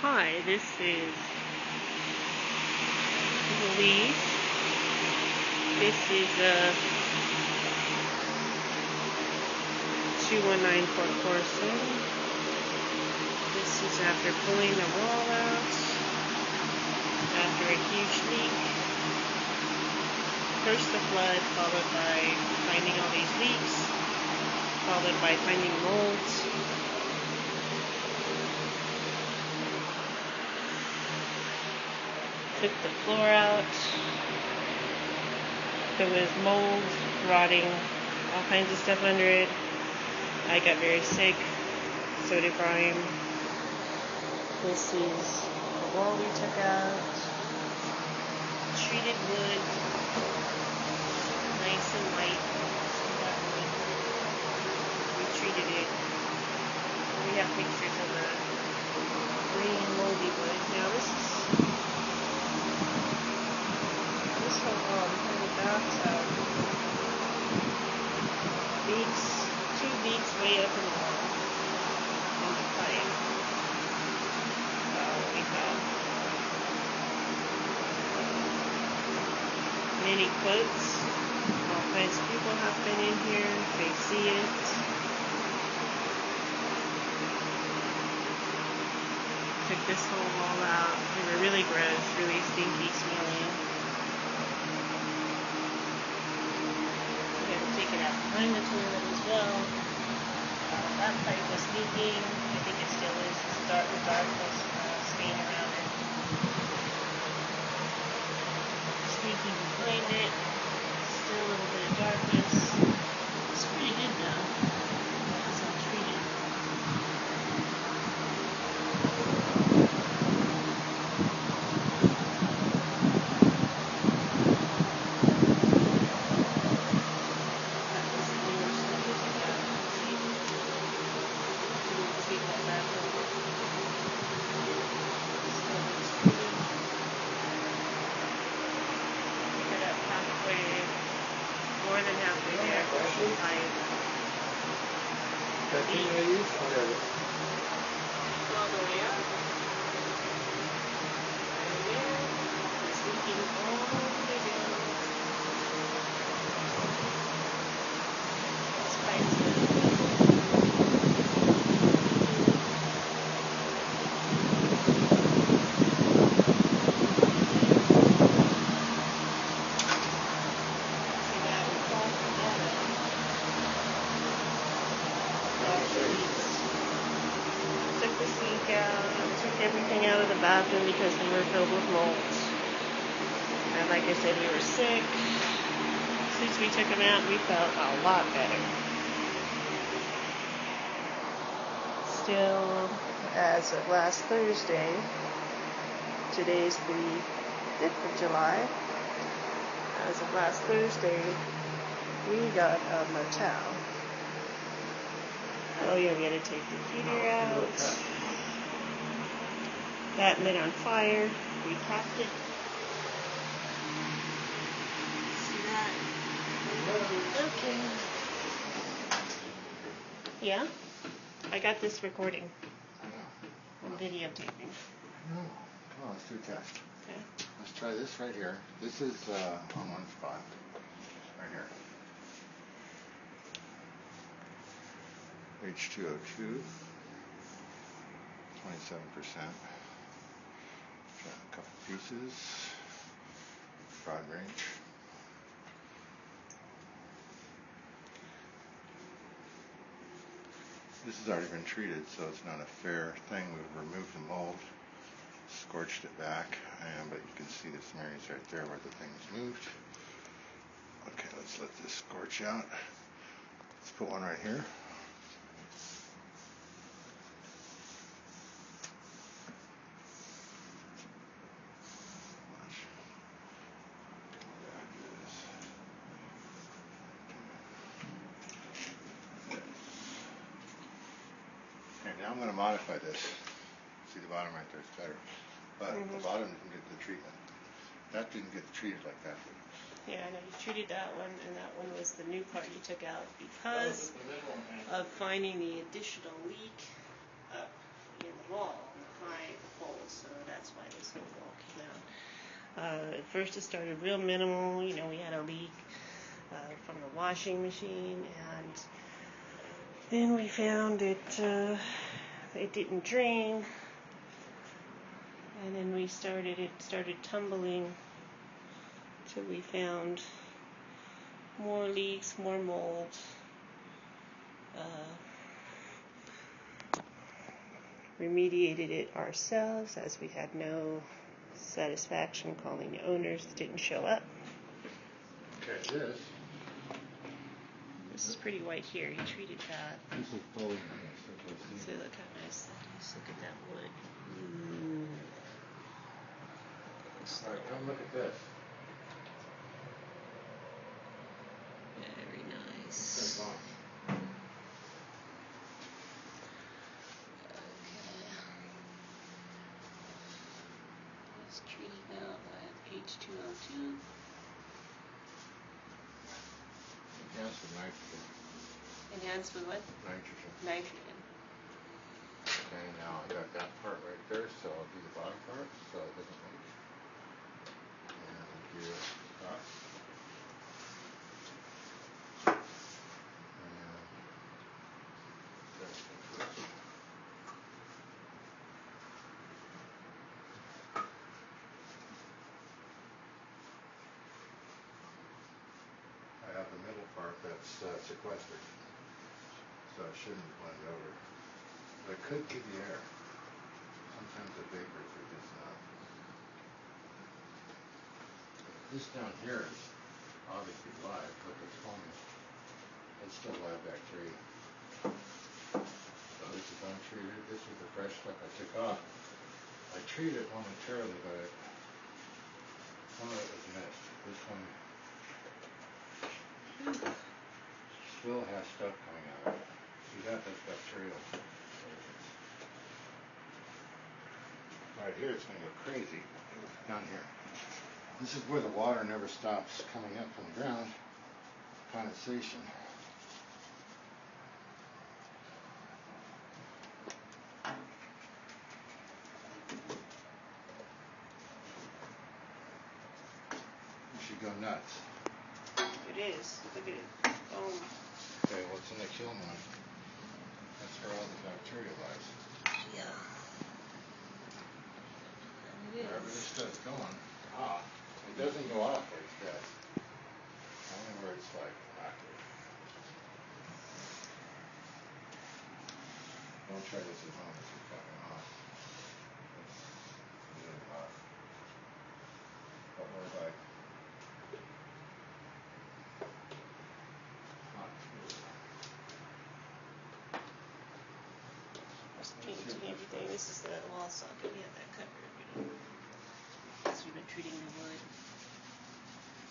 Hi, this is Lee. This is 2194ECorson. This is after pulling the wall out after a huge leak. First the flood, followed by finding all these leaks, followed by finding molds. Took the floor out. There was mold, rotting, all kinds of stuff under it. I got very sick. So did Brian. This is the wall we took out. Treated wood. Nice and white. That wood. We treated it. We have pictures of the green moldy wood. Now this whole wall in the bathtub. Beaks, 2 beaks way up in the wall. In the pipe. We found many quotes. All kinds of people have been in here. They see it. Took this whole wall out. They were really gross, really stinky smelling. Take it out behind the toilet as well. That pipe was leaking. I think it still is. The darkness stain around it. It's leaking behind it. Still a little bit of darkness. It's pretty good though. It's all treated. More than halfway there. All the way up. And there. It's leaking all the way down. This pipe is took the sink out, took everything out of the bathroom because they were filled with molds. And like I said, we were sick. Since we took them out, we felt a lot better. Still, as of last Thursday, today's the 5th of July. As of last Thursday, we got a motel. Oh, yeah, we had to take the heater out. That lit on fire. We capped it. See that? Okay. Yeah? I got this recording. I'm videotaping. No. Come on, let's do a test. Okay. Let's try this right here. This is on one spot. Right here. H2O2. 27%. Try a couple pieces. Broad range. This has already been treated, so it's not a fair thing. We've removed the mold, scorched it back, but you can see the smears right there where the thing's moved. Okay, let's let this scorch out. Let's put one right here. Now I'm going to modify this. See the bottom right there is better. But the bottom didn't get the treatment. That didn't get treated like that did. Yeah, I know you treated that one, and that one was the new part you took out because of finding the additional leak up in the wall. my hole, so that's why this whole wall came out. At first it started real minimal. You know, we had a leak from the washing machine, and then we found it didn't drain, and then it started tumbling till we found more leaks, more mold. Remediated it ourselves, as we had no satisfaction calling the owners that didn't show up. Okay, This is pretty white here. He treated that. This is fully nice. See, look how nice that is. Look at that wood. Ooh. Alright, come look at this. Very nice. That's awesome. It's treated out with H2O2. Enhanced with nitrogen. Enhanced with what? Nitrogen. Nitrogen. Okay, now I got that part right there, so I'll do the bottom part so it doesn't leak. And I'll do it across. And there's the first. I have the middle part that's sequestered, so it shouldn't blend over. But it could give you air. Sometimes the vapors are just not. This down here is obviously live, but it's foaming. It's still live bacteria. So this is untreated. This is the fresh stuff I took off. I treat it momentarily, but some of it was missed. This one still has stuff coming out of it. See that? That's bacterial. Right here it's going to go crazy. Down here. This is where the water never stops coming up from the ground. Condensation. You should go nuts. It is. Look at it. Oh. Okay, what's in the kiln one? That's where all the bacteria lies. Yeah. It Wherever is. this stuff's going, it doesn't go off where it's dead. Only where it's like active. Don't try this at home, it's fucking hot. It's really hot. But we're like hot. Just painting everything. This is the wall socket. We have that covered already. Because we've been treating the wood.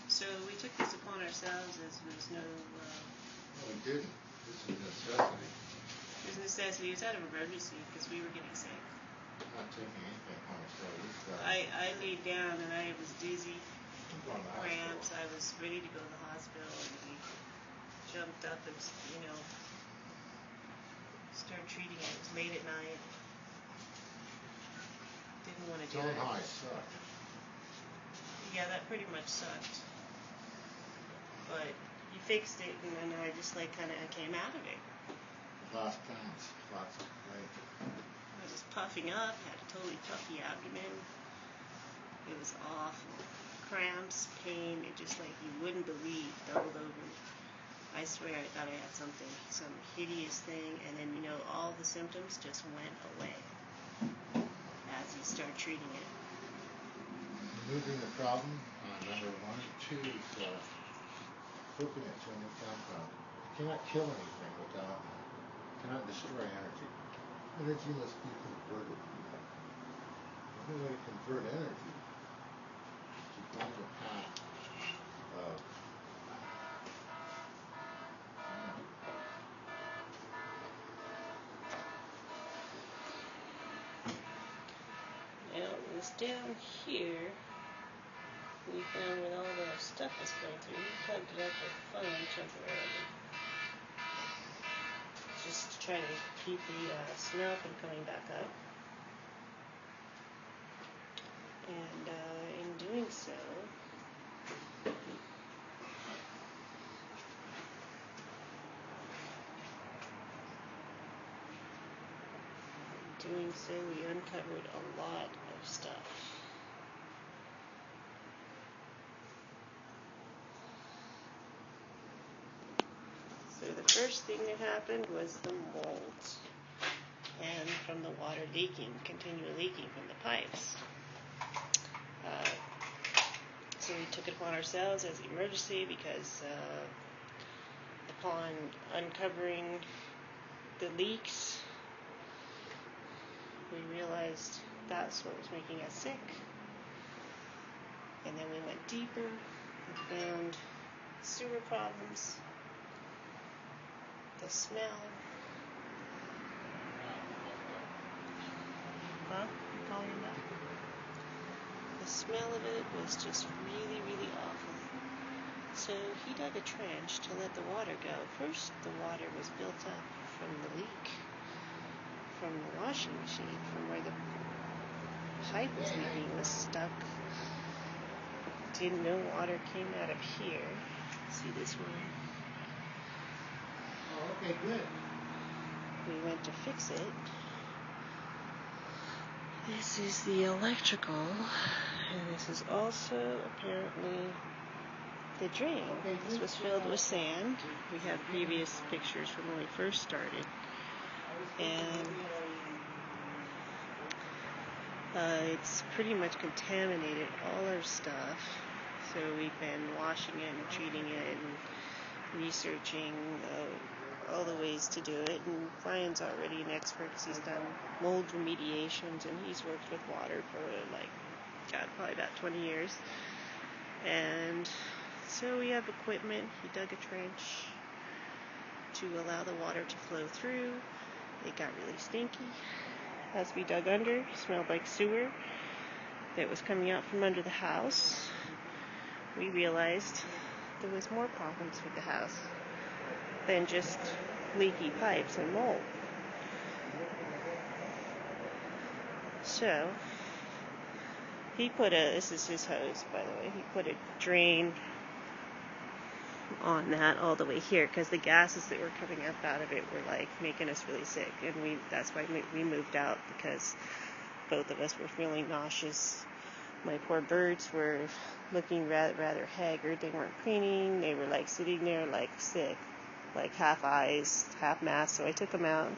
So we took this upon ourselves as there's no. No, we didn't. This is necessity. There's necessity. It's out of emergency because we were getting sick. I'm not taking anything on myself. I laid down and I was dizzy, I'm going to the cramps. hospital. I was ready to go to the hospital, and we jumped up and started treating it. It was late at night. Didn't want to do it. High sucked. Yeah, that pretty much sucked. But you fixed it, and then I just kind of came out of it. Lost pounds. Lots of weight. I was puffing up, had a totally puffy abdomen. It was awful. Cramps, pain, it just like you wouldn't believe, doubled over. I swear I thought I had some hideous thing, and then all the symptoms just went away as you start treating it. Removing the problem, number 1. 2 is hooking it to a new compound. You cannot kill anything cannot destroy energy. Energy must be converted. The only way to convert energy is to find the path of Now it was down here. We found where all the stuff was going through. We plugged it up with phone temporarily, just to try to keep the smell from coming back up. And in doing so, we uncovered a lot of stuff. So the first thing that happened was the mold, and from the water leaking, continual leaking from the pipes. So we took it upon ourselves as an emergency because upon uncovering the leaks, we realized that's what was making us sick. And then we went deeper and found sewer problems, the smell. Huh? You calling him back? The smell of it was just really, really awful. So he dug a trench to let the water go. First, the water was built up from the leak, from the washing machine, from where the pipe was leaking, was stuck. Didn't know water came out of here. See this one? Oh, okay, good. We went to fix it. This is the electrical, and this is also apparently the drain. This was filled with sand. We have previous pictures from when we first started. And it's pretty much contaminated all our stuff. So we've been washing it and treating it and researching all the ways to do it. And Brian's already an expert because he's done mold remediations and he's worked with water for probably about 20 years. And so we have equipment. He dug a trench to allow the water to flow through. It got really stinky. As we dug under, it smelled like sewer that was coming out from under the house. We realized there was more problems with the house than just leaky pipes and mold. So he put this is his hose, by the way, he put a drain on that all the way here because the gases that were coming up out of it were making us really sick, and that's why we moved out, because both of us were feeling nauseous. My poor birds were looking rather haggard. They weren't cleaning. They were sitting there sick, half eyes, half mask. So I took them out.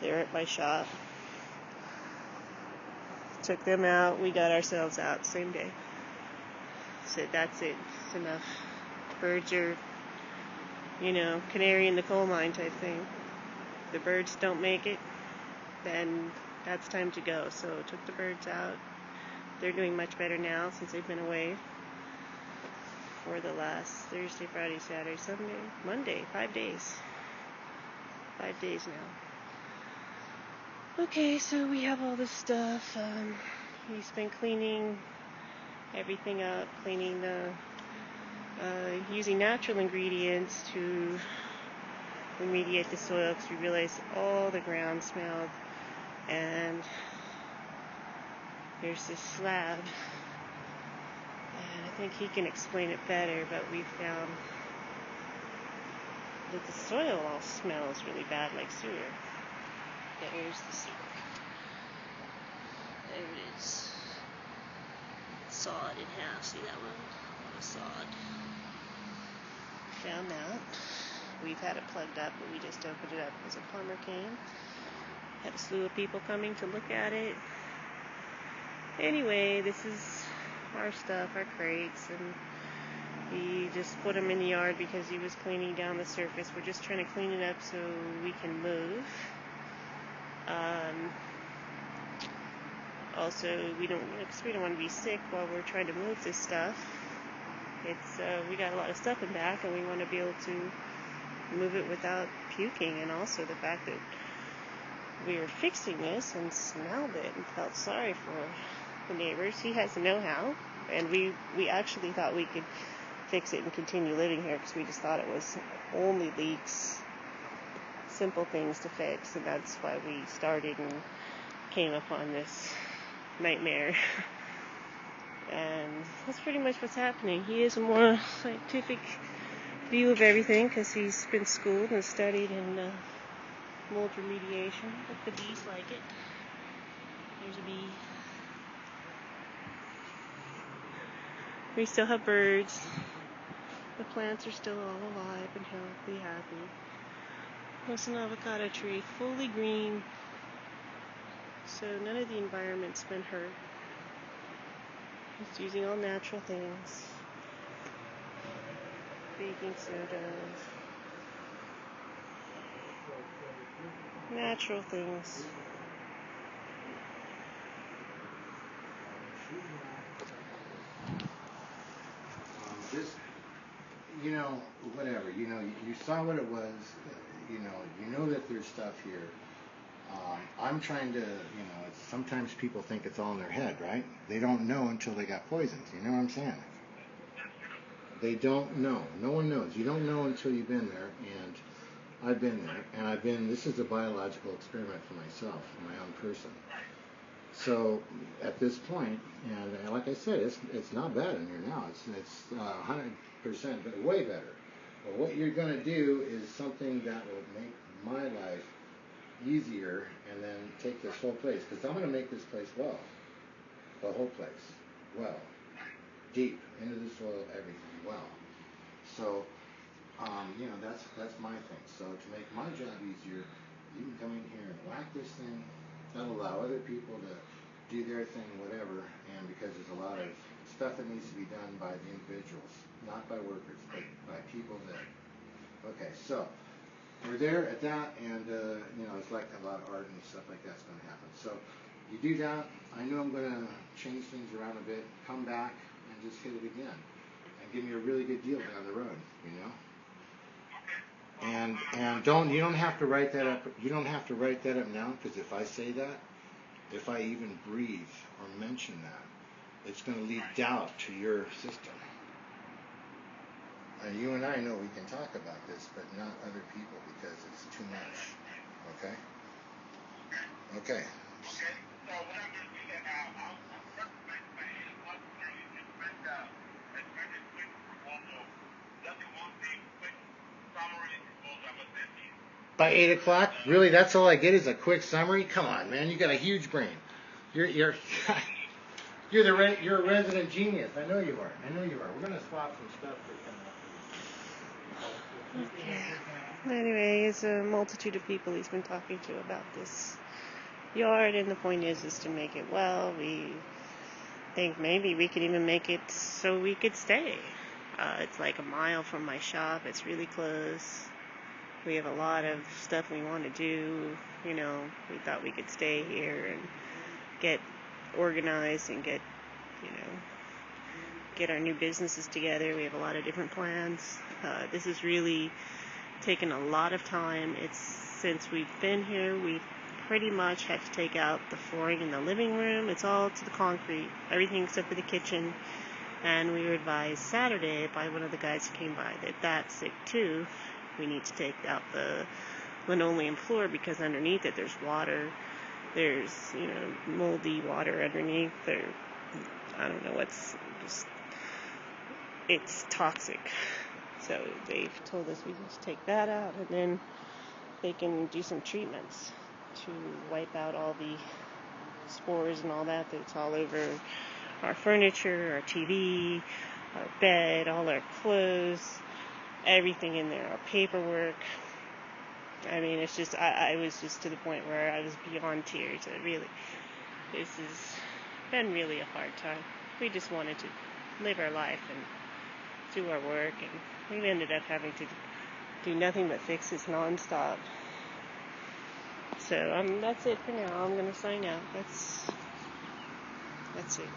They were at my shop. Took them out. We got ourselves out same day. Said that's it. It's enough. Birds are, canary in the coal mine type thing. If the birds don't make it, then that's time to go. So took the birds out. They're doing much better now since they've been away for the last Thursday, Friday, Saturday, Sunday, Monday, 5 days. 5 days now. Okay, so we have all this stuff. He's been cleaning everything up, cleaning using natural ingredients to remediate the soil, because we realized all the ground smelled, and there's this slab, and I think he can explain it better, but we found that the soil all smells really bad like sewer. Yeah, here's the sewer. There it is. Sawed in half. See that one? That was sawed. Found that. We've had it plugged up, but we just opened it up because a plumber came. Had a slew of people coming to look at it. Anyway, this is our stuff, our crates, and he just put them in the yard because he was cleaning down the surface. We're just trying to clean it up so we can move. Also, we don't want to be sick while we're trying to move this stuff. We got a lot of stuff in back, and we want to be able to move it without puking. And also the fact that we were fixing this and smelled it and felt sorry for the neighbors. He has the know-how, and we actually thought we could fix it and continue living here because we just thought it was only leaks, simple things to fix, and that's why we started and came upon this nightmare And that's pretty much what's happening. He has a more scientific view of everything because he's been schooled and studied in mold remediation. But the bees like it. There's a bee. We still have birds. The plants are still all alive and healthy, happy. There's an avocado tree, fully green. So none of the environment's been hurt. Just using all natural things. Baking soda. Natural things. Just, whatever, you saw what it was, you know that there's stuff here. I'm trying to, sometimes people think it's all in their head, right? They don't know until they got poisoned. You know what I'm saying? They don't know. No one knows. You don't know until you've been there, and I've been there, and this is a biological experiment for myself, for my own person. So at this point, and like I said, it's not bad in here now. It's 100%, but way better. But what you're going to do is something that will make my life easier, and then take this whole place, because I'm going to make this place well, the whole place, well, deep into the soil, everything well. So, that's my thing. So to make my job easier, you can come in here and whack this thing. That'll allow other people to do their thing, whatever, and because there's a lot of stuff that needs to be done by the individuals, not by workers, but by people that, okay, so we're there at that, and it's like a lot of art and stuff like that's going to happen. So you do that. I know I'm going to change things around a bit, come back, and just hit it again, and give me a really good deal down the road, And you don't have to write that up. You don't have to write that up now, because if I say that, if I even breathe or mention that, it's going to lead doubt to your system. And you and I know we can talk about this, but not other people, because it's too much. Okay? Okay. So what I'm going to do then, I'll start my 8 o'clock early, expect a quick proposal, just one big quick summary proposal I'm going to send you. By 8 o'clock? Really? That's all I get is a quick summary? Come on, man. You got a huge brain. You're you're a resident genius. I know you are. We're going to swap some stuff for Okay. Anyway, it's a multitude of people he's been talking to about this yard, and the point is to make it well. We think maybe we could even make it so we could stay. It's like a mile from my shop. It's really close. We have a lot of stuff we want to do. We thought we could stay here and get organized and get our new businesses together. We have a lot of different plans. This has really taken a lot of time. Since we've been here, we've pretty much had to take out the flooring in the living room. It's all to the concrete, everything except for the kitchen. And we were advised Saturday by one of the guys who came by that that's sick too. We need to take out the linoleum floor, because underneath it there's water. There's, moldy water underneath. I don't know it's toxic. So they've told us we need to take that out, and then they can do some treatments to wipe out all the spores and all that's all over our furniture, our TV, our bed, all our clothes, everything in there, our paperwork. I mean, it's just, I was just to the point where I was beyond tears. This has been really a hard time. We just wanted to live our life and do our work, and we've ended up having to do nothing but fix this nonstop. So that's it for now. I'm going to sign out. That's it.